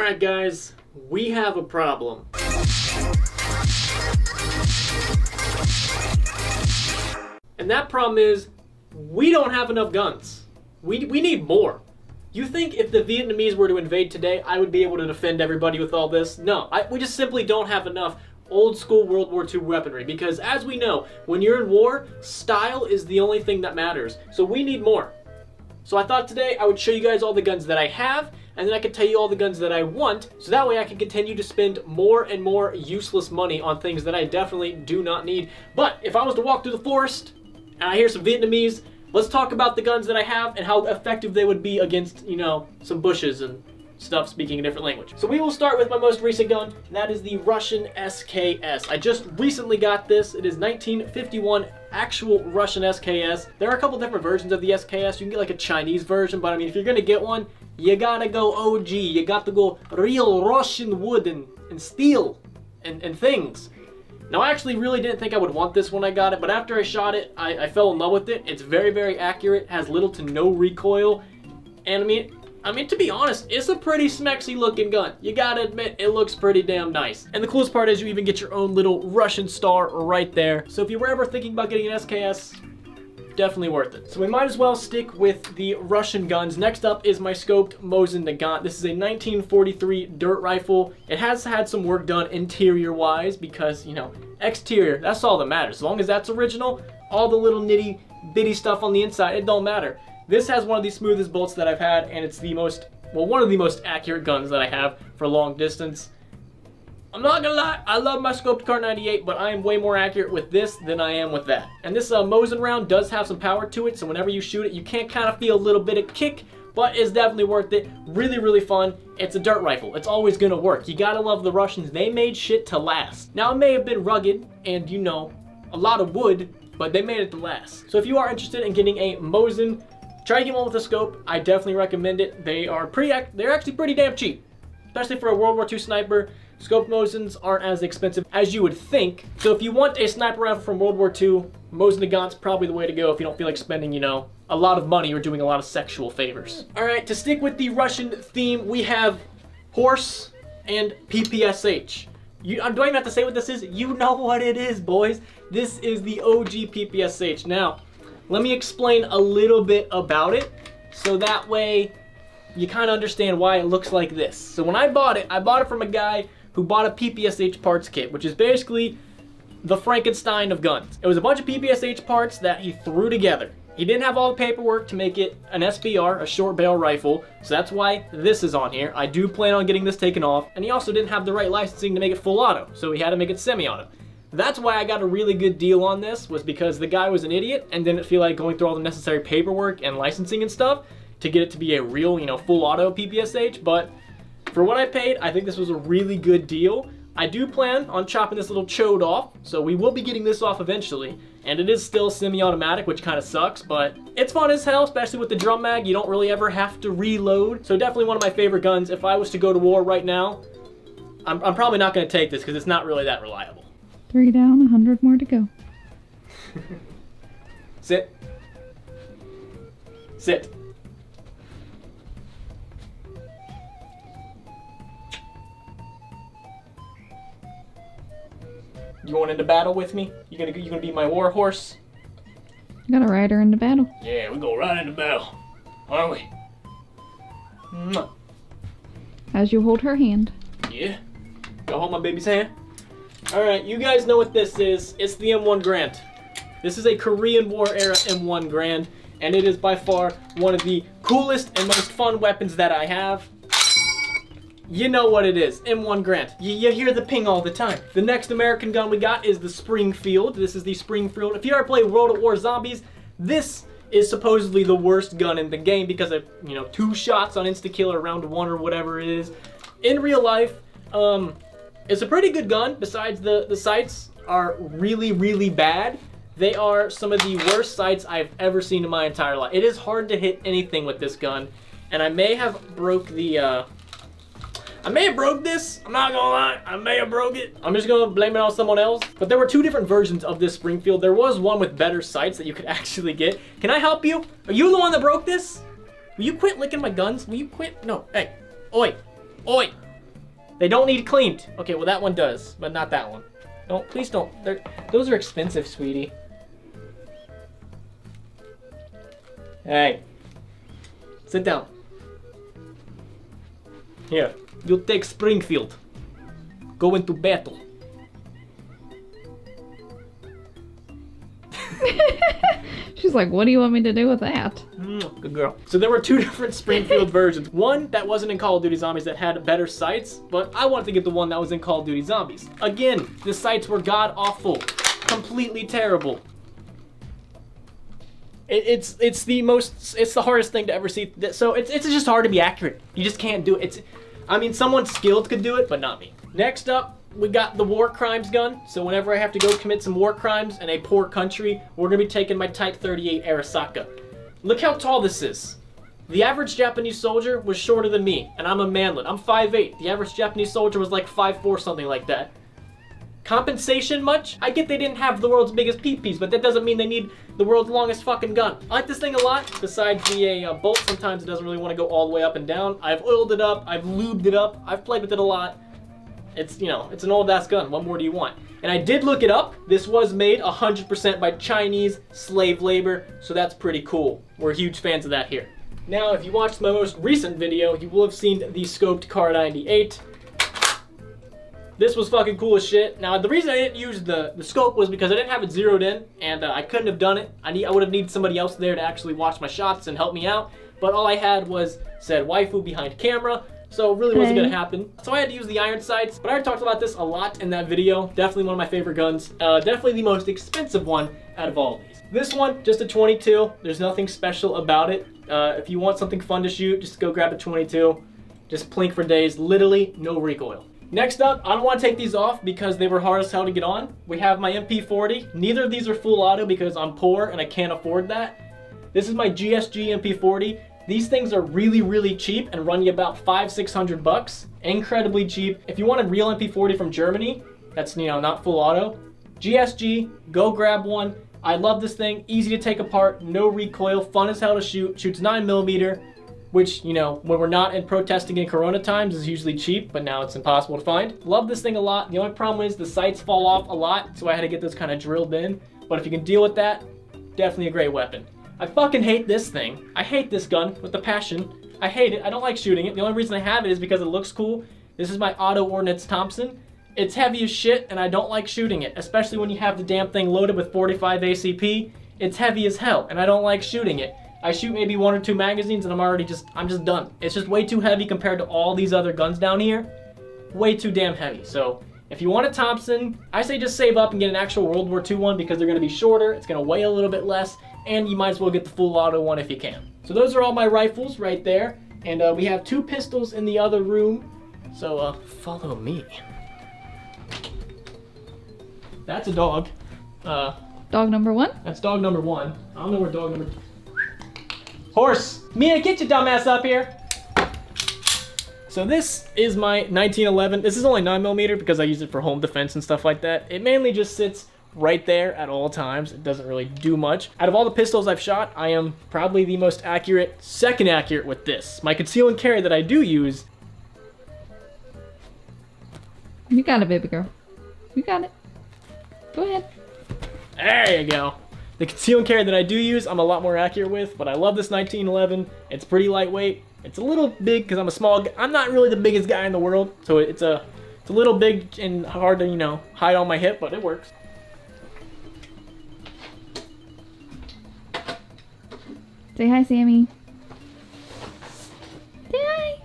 Alright guys, we have a problem. And that problem is, we don't have enough guns. We need more. You think if the Vietnamese were to invade today, I would be able to defend everybody with all this? No, we just simply don't have enough old school World War II weaponry, because as we know, when you're in war, style is the only thing that matters. So we need more. So I thought today I would show you guys all the guns that I have, and then I could tell you all the guns that I want, so that way I can continue to spend more and more useless money on things that I definitely do not need. But if I was to walk through the forest, and I hear some Vietnamese, let's talk about the guns that I have and how effective they would be against, you know, some bushes and stuff speaking a different language. So we will start with my most recent gun, and that is the Russian SKS. I just recently got this. It is 1951 actual Russian SKS. There are a couple different versions of the SKS. You can get like a Chinese version, but I mean, if you're gonna get one, you gotta go OG. You got to go real Russian wood and steel and things. Now, I actually really didn't think I would want this when I got it, but after I shot it, I fell in love with it. It's very, very accurate, has little to no recoil, and I mean, to be honest, it's a pretty smexy looking gun. You gotta admit, it looks pretty damn nice. And the coolest part is you even get your own little Russian star right there. So if you were ever thinking about getting an SKS, definitely worth it. So we might as well stick with the Russian guns. Next up is my scoped Mosin Nagant. This is a 1943 dirt rifle. It has had some work done interior-wise because, you know, exterior, that's all that matters. As long as that's original, all the little nitty-bitty stuff on the inside, it don't matter. This has one of the smoothest bolts that I've had, and it's the most, well, one of the most accurate guns that I have for long distance. I'm not gonna lie, I love my scoped Kar 98, but I am way more accurate with this than I am with that. And this Mosin round does have some power to it, so whenever you shoot it, you can kind of feel a little bit of kick, but it's definitely worth it. Really, really fun. It's a dirt rifle. It's always gonna work. You gotta love the Russians. They made shit to last. Now, it may have been rugged and, you know, a lot of wood, but they made it to last. So if you are interested in getting a Mosin, try to get one with a scope. I definitely recommend it. They're actually pretty damn cheap, especially for a World War II sniper. Scoped Mosins aren't as expensive as you would think. So if you want a sniper rifle from World War II, Mosin Nagant's probably the way to go if you don't feel like spending, you know, a lot of money or doing a lot of sexual favors. All right, to stick with the Russian theme, we have horse and PPSH. Do I even have to say what this is? You know what it is, boys. This is the OG PPSH. Now, let me explain a little bit about it, so that way you kind of understand why it looks like this. So when I bought it from a guy who bought a PPSH parts kit, which is basically the Frankenstein of guns. It was a bunch of PPSH parts that he threw together. He didn't have all the paperwork to make it an SBR, a short barrel rifle, so that's why this is on here. I do plan on getting this taken off, and he also didn't have the right licensing to make it full auto, so he had to make it semi-auto. That's why I got a really good deal on this, was because the guy was an idiot and didn't feel like going through all the necessary paperwork and licensing and stuff to get it to be a real, you know, full auto PPSH, but for what I paid, I think this was a really good deal. I do plan on chopping this little chode off, so we will be getting this off eventually, and it is still semi-automatic, which kind of sucks, but it's fun as hell, especially with the drum mag. You don't really ever have to reload, so definitely one of my favorite guns. If I was to go to war right now, I'm probably not going to take this because it's not really that reliable. 3 down, 100 more to go. Sit. Sit. You going into battle with me? You gonna be my war horse? You gotta ride her into battle. Yeah, we go right into battle, aren't we? Mwah. As you hold her hand. Yeah. Go hold my baby's hand. Alright, you guys know what this is. It's the M1 Garand. This is a Korean War era M1 Garand, and it is by far one of the coolest and most fun weapons that I have. You know what it is, M1 Garand. You hear the ping all the time. The next American gun we got is the Springfield. This is the Springfield. If you ever play World at War Zombies, this is supposedly the worst gun in the game because of, you know, 2 shots on insta-kill round 1 or whatever it is. In real life, it's a pretty good gun. Besides the sights are really, really bad. They are some of the worst sights I've ever seen in my entire life. It is hard to hit anything with this gun, and I may have broke the, I may have broke this, I'm not gonna lie, I may have broke it. I'm just gonna blame it on someone else. But there were 2 different versions of this Springfield. There was one with better sights that you could actually get. Can I help you? Are you the one that broke this? Will you quit licking my guns? Will you quit? No, hey, oi, oi. They don't need cleaned. Okay, well that one does, but not that one. Please don't. Those are expensive, sweetie. Hey, sit down. Here, you take Springfield. Go into battle. She's like, what do you want me to do with that? Good girl. So there were two different Springfield versions. One that wasn't in Call of Duty Zombies that had better sights, but I wanted to get the one that was in Call of Duty Zombies. Again, the sights were god awful, completely terrible. It's the hardest thing to ever see. So it's just hard to be accurate. You just can't do it. I mean, someone skilled could do it, but not me. Next up, we got the war crimes gun. So whenever I have to go commit some war crimes in a poor country, we're gonna be taking my Type 38 Arasaka. Look how tall this is. The average Japanese soldier was shorter than me, and I'm a manlet. I'm 5'8". The average Japanese soldier was like 5'4", something like that. Compensation much? I get they didn't have the world's biggest peepees, but that doesn't mean they need the world's longest fucking gun. I like this thing a lot. Besides the bolt, sometimes it doesn't really want to go all the way up and down. I've oiled it up, I've lubed it up, I've played with it a lot. It's, you know, it's an old ass gun. What more do you want? And I did look it up. This was made 100% by Chinese slave labor, so that's pretty cool. We're huge fans of that here. Now, if you watched my most recent video, you will have seen the scoped Kar 98. This was fucking cool as shit. Now, the reason I didn't use the scope was because I didn't have it zeroed in, and I couldn't have done it. I would have needed somebody else there to actually watch my shots and help me out. But all I had was said waifu behind camera, so it really wasn't gonna happen. So I had to use the iron sights, but I already talked about this a lot in that video. Definitely one of my favorite guns. Definitely the most expensive one out of all of these. This one, just a 22. There's nothing special about it. If you want something fun to shoot, just go grab a 22. Just plink for days, literally no recoil. Next up, I don't want to take these off because they were hard as hell to get on. We have my MP40. Neither of these are full auto because I'm poor and I can't afford that. This is my GSG MP40. These things are really, really cheap and run you about $500-600 bucks. Incredibly cheap. If you want a real MP40 from Germany, that's, you know, not full auto, GSG, go grab one. I love this thing. Easy to take apart, no recoil, fun as hell to shoot. Shoots 9mm. Which, you know, when we're not in protesting in Corona times is usually cheap, but now it's impossible to find. Love this thing a lot. The only problem is the sights fall off a lot, so I had to get those kind of drilled in. But if you can deal with that, definitely a great weapon. I fucking hate this thing. I hate this gun with a passion. I hate it. I don't like shooting it. The only reason I have it is because it looks cool. This is my Auto Ordnance Thompson. It's heavy as shit, and I don't like shooting it, especially when you have the damn thing loaded with 45 ACP. It's heavy as hell, and I don't like shooting it. I shoot maybe 1 or 2 magazines and I'm just done. It's just way too heavy compared to all these other guns down here. Way too damn heavy. So if you want a Thompson, I say just save up and get an actual World War II one because they're gonna be shorter, it's gonna weigh a little bit less, and you might as well get the full auto one if you can. So those are all my rifles right there. And we have 2 pistols in the other room. So follow me. That's a dog. Dog number 1? That's dog number 1. I don't know where dog number 2. Horse! Mia, get your dumbass up here! So this is my 1911. This is only 9mm because I use it for home defense and stuff like that. It mainly just sits right there at all times. It doesn't really do much. Out of all the pistols I've shot, I am probably the most accurate, second accurate with this. My conceal and carry that I do use. You got it, baby girl. You got it. Go ahead. There you go. The conceal and carry that I do use, I'm a lot more accurate with, but I love this 1911. It's pretty lightweight. It's a little big because I'm a small guy. I'm not really the biggest guy in the world, so it's a little big and hard to, you know, hide on my hip, but it works. Say hi, Sammy. Say hi.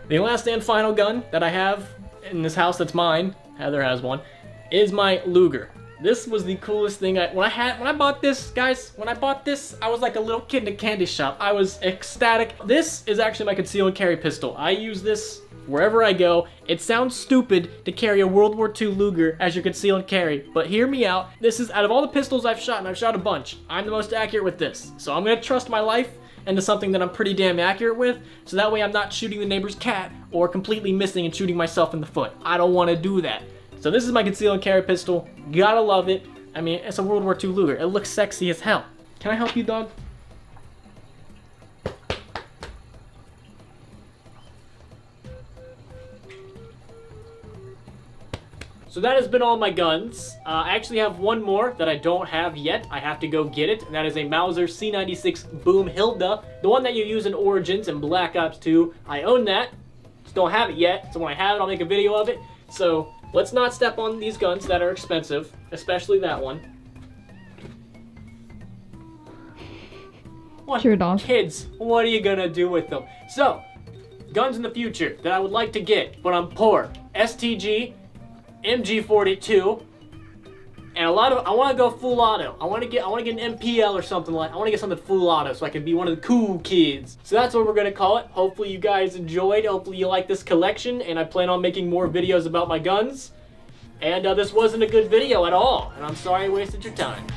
The last and final gun that I have in this house that's mine, Heather has one, is my Luger. This was the coolest thing. When I bought this, guys, I was like a little kid in a candy shop. I was ecstatic. This is actually my conceal and carry pistol. I use this wherever I go. It sounds stupid to carry a World War II Luger as your conceal and carry, but hear me out. This is, out of all the pistols I've shot, and I've shot a bunch, I'm the most accurate with this. So I'm gonna trust my life into something that I'm pretty damn accurate with, so that way I'm not shooting the neighbor's cat or completely missing and shooting myself in the foot. I don't want to do that. So this is my conceal and carry pistol. Gotta love it. I mean, it's a World War II Luger. It looks sexy as hell. Can I help you, dog? So that has been all my guns. I actually have one more that I don't have yet. I have to go get it, and that is a Mauser C96 Boom Hilda, the one that you use in Origins and Black Ops 2. I own that, just don't have it yet, so when I have it, I'll make a video of it. So let's not step on these guns that are expensive, especially that one. What? Sure, dog. Kids, what are you gonna do with them? So, guns in the future that I would like to get, but I'm poor. STG, MG42, and a lot of, I want to go full auto. I want to get an MPL or something like, I want to get something full auto so I can be one of the cool kids. So that's what we're going to call it. Hopefully you guys enjoyed. Hopefully you like this collection, and I plan on making more videos about my guns. And this wasn't a good video at all, and I'm sorry I wasted your time.